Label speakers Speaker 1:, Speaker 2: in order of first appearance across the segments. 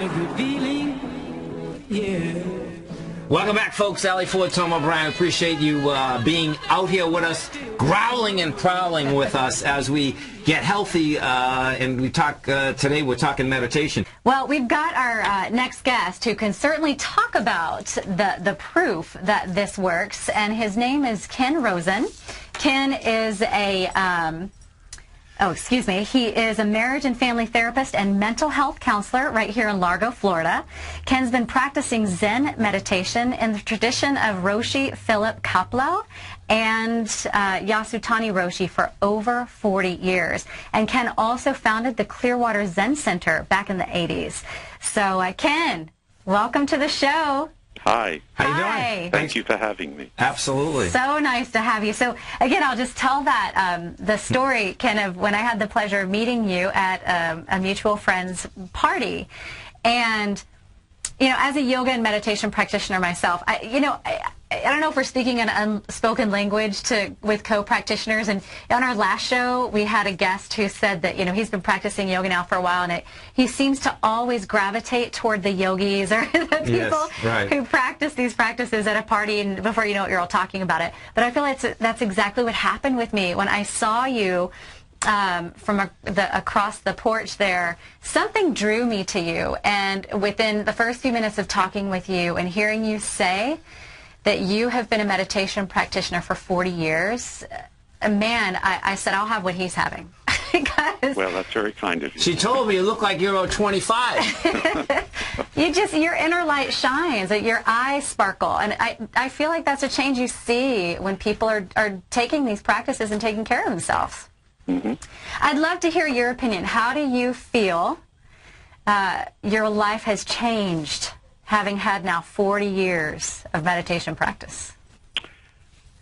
Speaker 1: a good feeling, yeah.
Speaker 2: Welcome back, folks. Allie Ford, Tom O'Brien. Appreciate you being out here with us, growling and prowling with us as we get healthy. And we talk today. We're talking meditation.
Speaker 3: Well, we've got our next guest who can certainly talk about the proof that this works, and his name is Ken Rosen. Ken is he is a marriage and family therapist and mental health counselor right here in Largo, Florida. Ken's been practicing Zen meditation in the tradition of Roshi Philip Kapleau and Yasutani Roshi for over 40 years. And Ken also founded the Clearwater Zen Center back in the 80s. So, Ken, welcome to the show.
Speaker 4: Hi.
Speaker 2: How you doing?
Speaker 4: Thank you for having me.
Speaker 2: Absolutely.
Speaker 3: So nice to have you. So, again, I'll just tell that the story, Ken, of when I had the pleasure of meeting you at a mutual friend's party. And, you know, as a yoga and meditation practitioner myself, I don't know if we're speaking an unspoken language with co-practitioners. And on our last show, we had a guest who said that, you know, he's been practicing yoga now for a while, and he seems to always gravitate toward the yogis or the people who practice these practices at a party, and before you know it, you're all talking about it. But I feel like that's exactly what happened with me when I saw you from across the porch there. Something drew me to you, and within the first few minutes of talking with you and hearing you say that you have been a meditation practitioner for 40 years, man, I said, I'll have what he's having.
Speaker 4: Well, that's very kind of you.
Speaker 2: She told me you look like you're 25.
Speaker 3: Your inner light shines, your eyes sparkle, and I feel like that's a change you see when people are taking these practices and taking care of themselves.
Speaker 4: Mm-hmm.
Speaker 3: I'd love to hear your opinion. How do you feel your life has changed, having had now 40 years of meditation practice?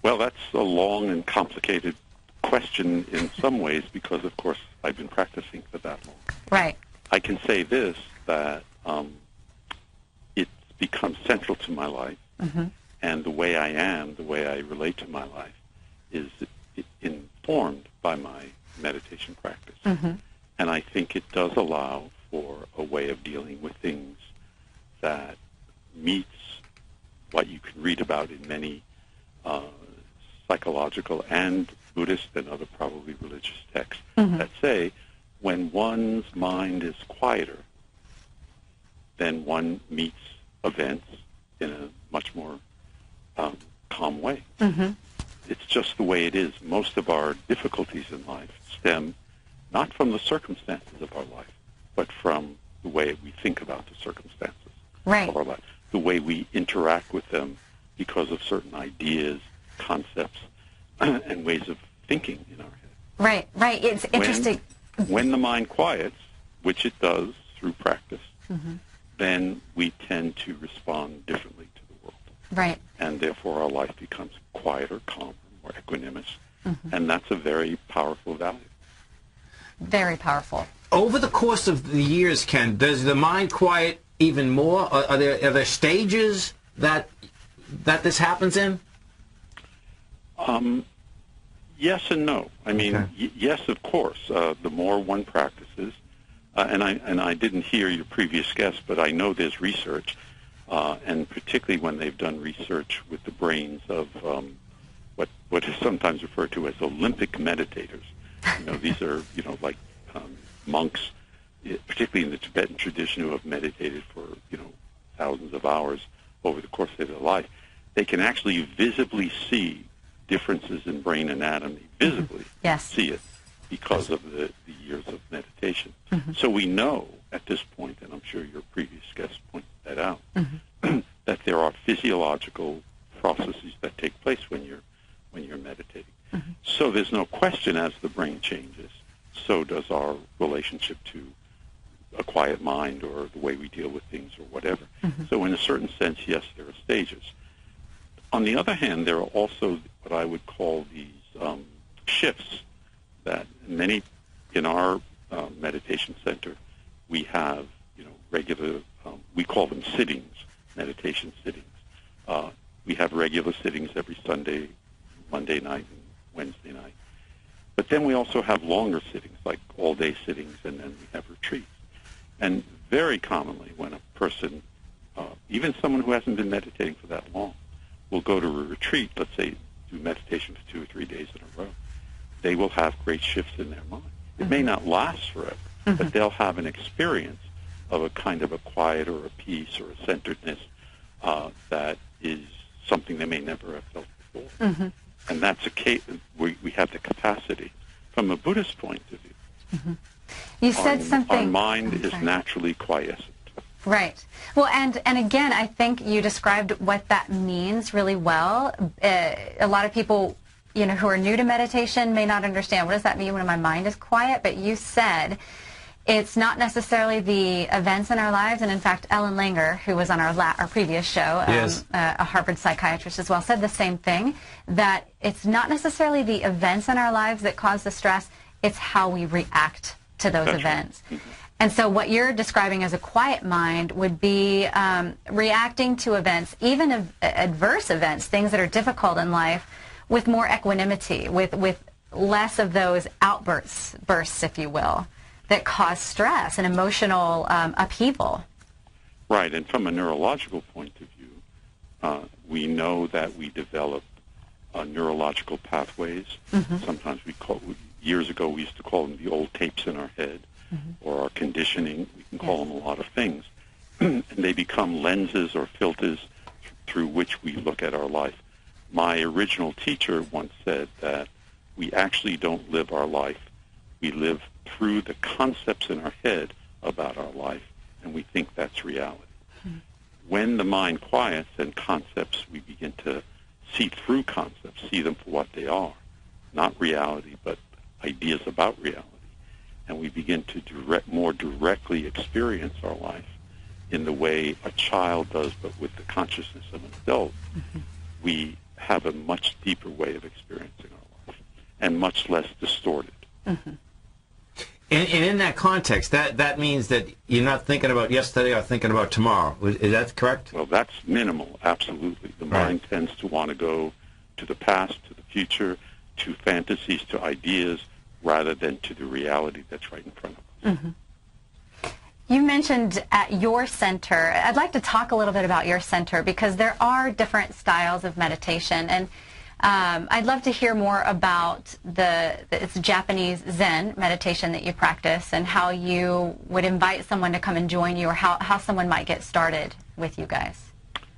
Speaker 4: Well, that's a long and complicated question in some ways because, of course, I've been practicing for that long.
Speaker 3: Right.
Speaker 4: I can say this, that it's become central to my life, and the way I am, the way I relate to my life, is informed by my meditation practice. And I think it does allow for a way of dealing with things that meets what you can read about in many psychological and Buddhist and other probably religious texts that say when one's mind is quieter, then one meets events in a much more calm way. It's just the way it is. Most of our difficulties in life stem not from the circumstances of our life, but from the way we think about the circumstances of our life, the way we interact with them because of certain ideas, concepts, and ways of thinking in our head.
Speaker 3: Right. It's interesting.
Speaker 4: When the mind quiets, which it does through practice, then we tend to respond differently to the world.
Speaker 3: Right.
Speaker 4: And therefore our life becomes quieter, calmer, more equanimous. And that's a very powerful value.
Speaker 3: Very powerful.
Speaker 2: Over the course of the years, Ken, does the mind quiet even more? Are there stages that this happens in?
Speaker 4: Yes and no. I mean, yes, of course. The more one practices, and I didn't hear your previous guest, but I know there's research, and particularly when they've done research with the brains of what is sometimes referred to as Olympic meditators. You know, these are like monks, particularly in the Tibetan tradition, who have meditated for thousands of hours over the course of their life. They can actually visibly see differences in brain anatomy, visibly see it because of the years of meditation. So we know at this point, and I'm sure your previous guest pointed that out, that there are physiological processes that take place when you're meditating. So there's no question, as the brain changes, so does our relationship to a quiet mind or the way we deal with things or whatever. So in a certain sense, yes, there are stages. On the other hand, there are also what I would call these shifts that many in our meditation center, we have regular, we call them sittings, meditation sittings. We have regular sittings every Sunday, Monday night, and Wednesday night. But then we also have longer sittings, like all-day sittings, and then we have retreats. And very commonly when a person, even someone who hasn't been meditating for that long, will go to a retreat, let's say do meditation for 2 or 3 days in a row, they will have great shifts in their mind. It may not last forever, but they'll have an experience of a kind of a quiet or a peace or a centeredness that is something they may never have felt before. And that's a case, we have the capacity. From a Buddhist point of view,
Speaker 3: you said something.
Speaker 4: Our mind is naturally quiescent.
Speaker 3: Right. Well, and again, I think you described what that means really well. A lot of people, you know, who are new to meditation may not understand, what does that mean when my mind is quiet? But you said it's not necessarily the events in our lives. And in fact, Ellen Langer, who was on our previous show,
Speaker 2: Yes.
Speaker 3: A Harvard psychiatrist as well, said the same thing, that it's not necessarily the events in our lives that cause the stress, it's how we react to those events. And so what you're describing as a quiet mind would be reacting to events, even adverse events, things that are difficult in life, with more equanimity, with less of those bursts, if you will, that cause stress and emotional upheaval.
Speaker 4: Right, and from a neurological point of view, we know that we develop neurological pathways. Sometimes years ago we used to call them the old tapes in our head, or our conditioning. We can call them a lot of things. And they become lenses or filters through which we look at our life. My original teacher once said that we actually don't live our life. We live through the concepts in our head about our life, and we think that's reality. When the mind quiets, then concepts, we begin to see through concepts, see them for what they are, not reality, but ideas about reality. And we begin to more directly experience our life in the way a child does, but with the consciousness of an adult. We have a much deeper way of experiencing our life, and much less distorted.
Speaker 2: And in that context, that means that you're not thinking about yesterday or thinking about tomorrow. Is that correct?
Speaker 4: Well, that's minimal, absolutely. The mind tends to want to go to the past, to the future, to fantasies, to ideas, rather than to the reality that's right in front of us.
Speaker 3: You mentioned at your center, I'd like to talk a little bit about your center, because there are different styles of meditation, and I'd love to hear more about it's Japanese Zen meditation that you practice, and how you would invite someone to come and join you, or how someone might get started with you guys.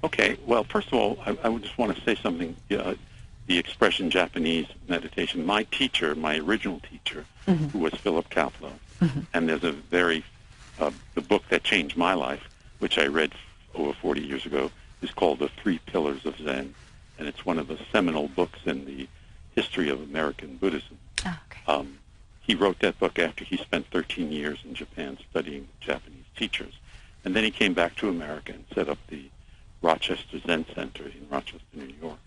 Speaker 4: Okay, well, first of all, I would just want to say something. The expression Japanese meditation, my teacher, my original teacher, who was Philip Kapleau, and there's a the book that changed my life, which I read over 40 years ago, is called The Three Pillars of Zen, and it's one of the seminal books in the history of American Buddhism.
Speaker 3: Oh, okay.
Speaker 4: He wrote that book after he spent 13 years in Japan studying Japanese teachers, and then he came back to America and set up the Rochester Zen Center in Rochester, New York.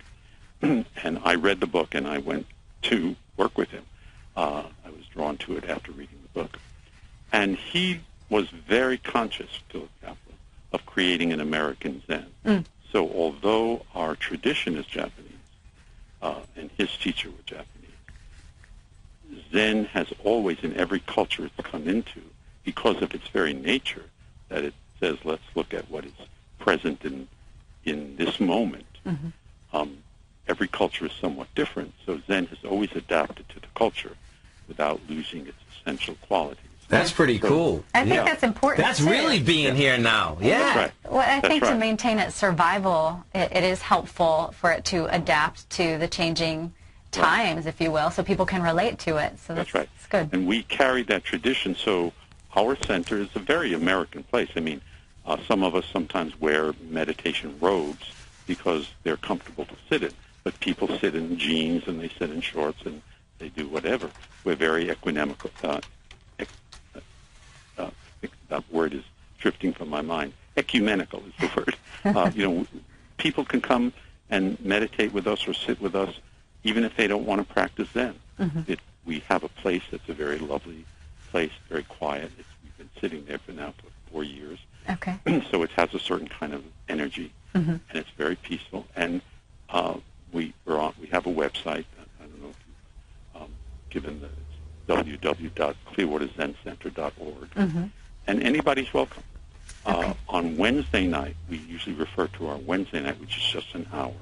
Speaker 4: And I read the book, and I went to work with him. I was drawn to it after reading the book. And he was very conscious, Philip Kapleau, of creating an American Zen. So although our tradition is Japanese, and his teacher was Japanese, Zen has always, in every culture it's come into, because of its very nature, that it says, let's look at what is present in this moment. Every culture is somewhat different, so Zen has always adapted to the culture without losing its essential qualities.
Speaker 2: That's pretty cool.
Speaker 3: I think that's important.
Speaker 2: That's
Speaker 3: too.
Speaker 2: really being here now. Yeah.
Speaker 4: That's right.
Speaker 3: Well, I think
Speaker 4: That's
Speaker 3: to
Speaker 4: right.
Speaker 3: maintain its survival, it is helpful for it to adapt to the changing times, if you will, so people can relate to it. So
Speaker 4: That's right.
Speaker 3: It's good.
Speaker 4: And we carry that tradition, so our center is a very American place. I mean, some of us sometimes wear meditation robes because they're comfortable to sit in, but people sit in jeans and they sit in shorts and they do whatever. We're very equanimous. That word is drifting from my mind. Ecumenical is the word. People can come and meditate with us or sit with us, even if they don't want to practice Zen. We have a place that's a very lovely place, very quiet. We've been sitting there for 4 years.
Speaker 3: Okay.
Speaker 4: So it has a certain kind of energy, and it's very peaceful. And we have a website. I don't know if you've given the www.clearwaterzencenter.org. And anybody's welcome. On Wednesday night, we usually refer to our Wednesday night, which is just an hour.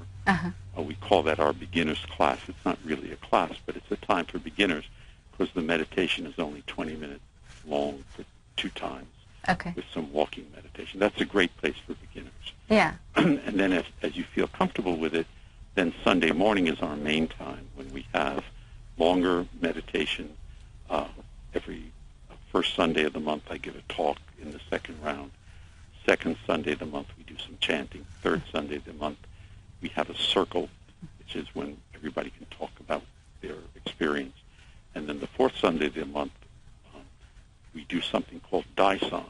Speaker 4: We call that our beginner's class. It's not really a class, but it's a time for beginners because the meditation is only 20 minutes long for 2 times with some walking meditation. That's a great place for beginners.
Speaker 3: Yeah.
Speaker 4: And then as you feel comfortable with it, then Sunday morning is our main time when we have longer meditation. Every first Sunday of the month, I give a talk in the second round. Second Sunday of the month, we do some chanting. Third Sunday of the month, we have a circle, which is when everybody can talk about their experience. And then the fourth Sunday of the month, we do something called Daishan,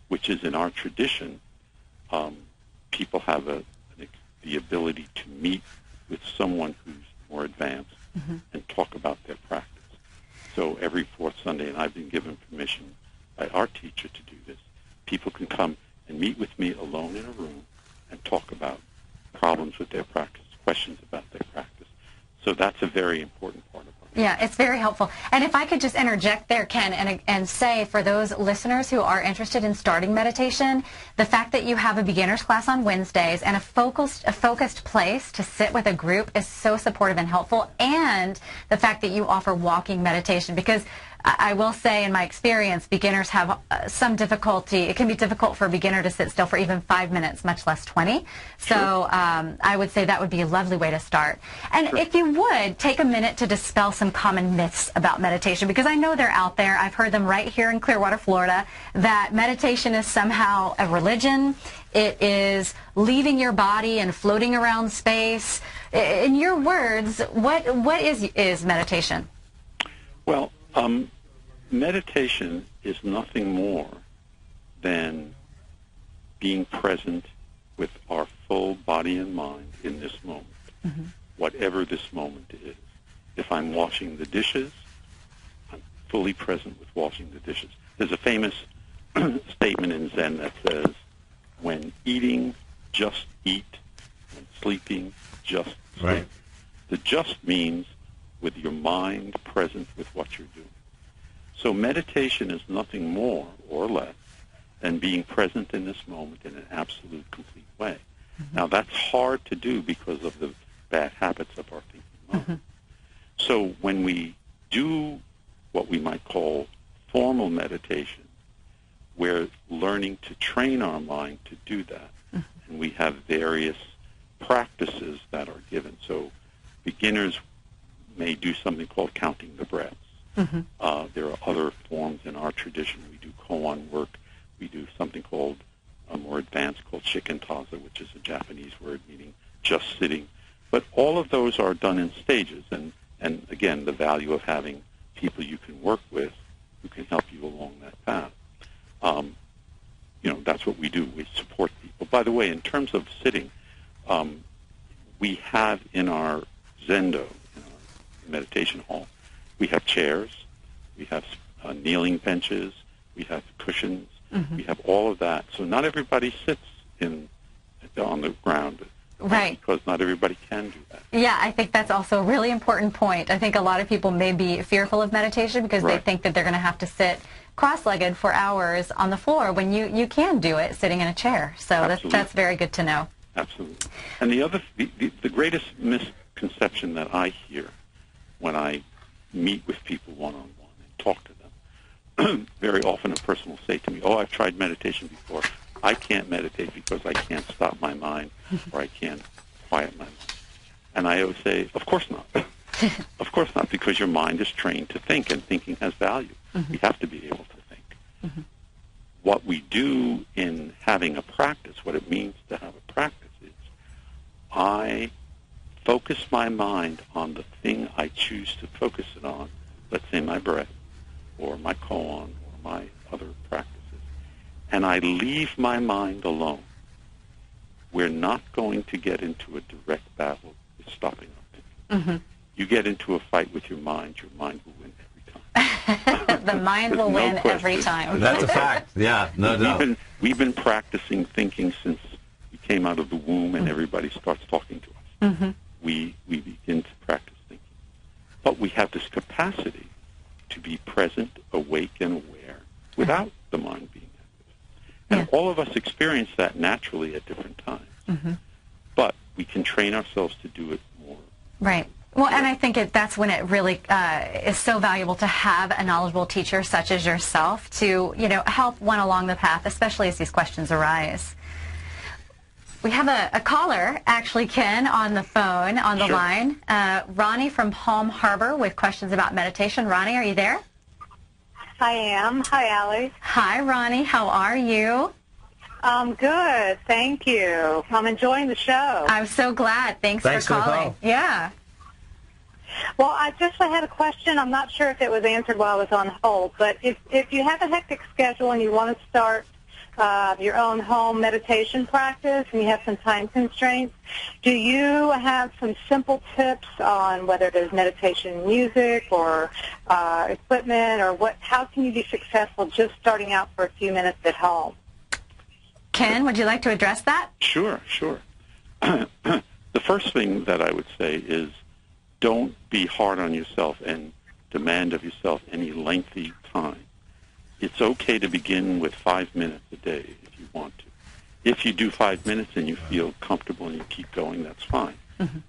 Speaker 4: which is in our tradition. People have the ability to meet with someone who's more advanced and talk about their practice. So every fourth Sunday, and I've been given permission by our teacher to do this, people can come and meet with me alone in a room and talk about problems with their practice, questions about their practice. So that's a very important part of our
Speaker 3: Yeah, it's very helpful. And if I could just interject there, Ken, and say for those listeners who are interested in starting meditation, the fact that you have a beginner's class on Wednesdays and a focused place to sit with a group is so supportive and helpful, and the fact that you offer walking meditation, because I will say in my experience, beginners have some difficulty. It can be difficult for a beginner to sit still for even 5 minutes, much less 20. So I would say that would be a lovely way to start. And if you would, take a minute to dispel some common myths about meditation, because I know they're out there. I've heard them right here in Clearwater, Florida, that meditation is somehow a religion. It is leaving your body and floating around space. In your words, what is meditation?
Speaker 4: Well, meditation is nothing more than being present with our full body and mind in this moment, whatever this moment is. If I'm washing the dishes, I'm fully present with washing the dishes. There's a famous statement in Zen that says, when eating, just eat. When sleeping, just sleep.
Speaker 2: Right.
Speaker 4: The just means with your mind present with what you're doing. So meditation is nothing more or less than being present in this moment in an absolute, complete way. Now, that's hard to do because of the bad habits of our thinking mind. So when we do what we might call formal meditation, we're learning to train our mind to do that. And we have various practices that are given. So beginners may do something called counting the breaths. There are other forms in our tradition. We do koan work. We do something called more advanced called shikantaza, which is a Japanese word meaning just sitting. But all of those are done in stages. And again, the value of having people you can work with who can help you along that path. That's what we do. We support people. By the way, in terms of sitting, we have in our zendo, in our meditation hall, we have chairs, we have kneeling benches, we have cushions, we have all of that. So not everybody sits on the ground.
Speaker 3: Right.
Speaker 4: Because not everybody can do that.
Speaker 3: Yeah, I think that's also a really important point. I think a lot of people may be fearful of meditation because they think that they're going to have to sit cross-legged for hours on the floor when you can do it sitting in a chair. So that's very good to know.
Speaker 4: Absolutely. And the greatest misconception that I hear when I meet with people one-on-one and talk to them, very often a person will say to me, I've tried meditation before. I can't meditate because I can't stop my mind or I can't quiet my mind. And I always say, of course not. Of course not, because your mind is trained to think, and thinking has value. We have to be able to think. What we do in having a practice, what it means to have a practice is I focus my mind on the thing I choose to focus it on, let's say my breath or my koan or my other practices, and I leave my mind alone. We're not going to get into a direct battle with stopping our thinking. You get into a fight with your mind will win every time.
Speaker 3: The mind will win every time.
Speaker 2: That's a fact. Yeah, no doubt.
Speaker 4: We've been practicing thinking since we came out of the womb and everybody starts talking to us. We begin to practice thinking. But we have this capacity to be present, awake, and aware without the mind being active. And experience that naturally at different times. But we can train ourselves to do it more.
Speaker 3: Right. Well, and I think that's when it really is so valuable to have a knowledgeable teacher such as yourself to, help one along the path, especially as these questions arise. We have a caller, actually, Ken, on the phone, on the line. Ronnie from Palm Harbor with questions about meditation. Ronnie, are you there?
Speaker 5: I am. Hi, Allie.
Speaker 3: Hi, Ronnie. How are you?
Speaker 5: I'm good. Thank you. I'm enjoying the show.
Speaker 3: I'm so glad. Thanks for calling. Yeah.
Speaker 5: Well, I had a question. I'm not sure if it was answered while I was on hold, but if you have a hectic schedule and you want to start your own home meditation practice and you have some time constraints, do you have some simple tips on whether there's meditation music or equipment or how can you be successful just starting out for a few minutes at home?
Speaker 3: Ken, would you like to address that?
Speaker 4: Sure. The first thing that I would say is don't be hard on yourself and demand of yourself any lengthy time. It's okay to begin with 5 minutes a day if you want to. If you do 5 minutes and you feel comfortable and you keep going, that's fine.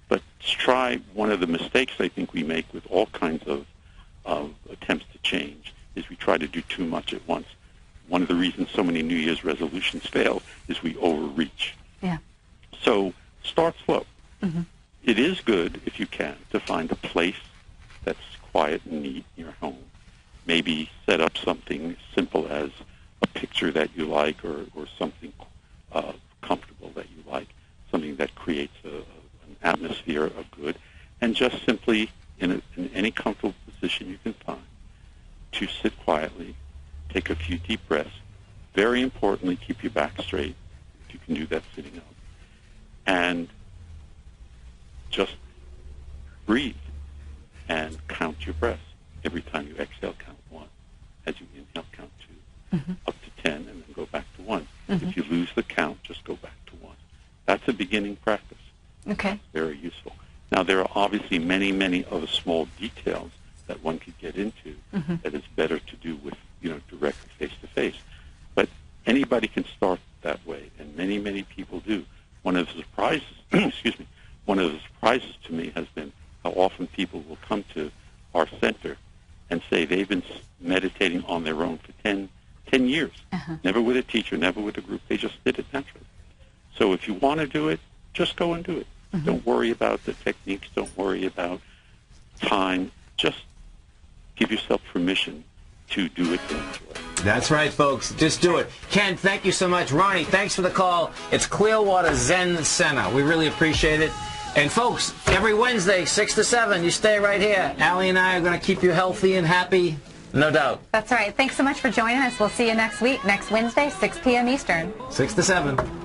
Speaker 4: But try one of the mistakes I think we make with all kinds of attempts to change is we try to do too much at once. One of the reasons so many New Year's resolutions fail is we overreach.
Speaker 3: Yeah.
Speaker 4: So start slow. It is good, if you can, to find a place that's quiet and neat in your home. Maybe set up something simple as a picture that you like or something comfortable that you like, something that creates an atmosphere of good, and just simply, in any comfortable position you can find, to sit quietly, take a few deep breaths. Very importantly, keep your back straight, if you can do that sitting up. And just breathe and count your breaths. Every time you exhale, count 1. As you inhale, count 2. Up to 10, and then go back to 1. If you lose the count, just go back to 1. That's a beginning practice.
Speaker 3: Okay.
Speaker 4: It's very useful. Now, there are obviously many, many other small details that one could get into that is better to do with, directly face-to-face. But anybody can start that way, and many, many people do. One of the surprises, one of the surprises to me has been how often people will come to our center and say they've been meditating on their own for 10 years. Never with a teacher, never with a group. They just did it naturally. So if you want to do it, just go and do it. Don't worry about the techniques. Don't worry about time. Just give yourself permission to do it and enjoy.
Speaker 2: That's right, folks. Just do it. Ken, thank you so much. Ronnie, thanks for the call. It's Clearwater Zen Center. We really appreciate it. And folks, every Wednesday, 6 to 7, you stay right here. Allie and I are going to keep you healthy and happy, no doubt.
Speaker 3: That's right. Thanks so much for joining us. We'll see you next week, next Wednesday, 6 p.m. Eastern.
Speaker 2: 6 to 7.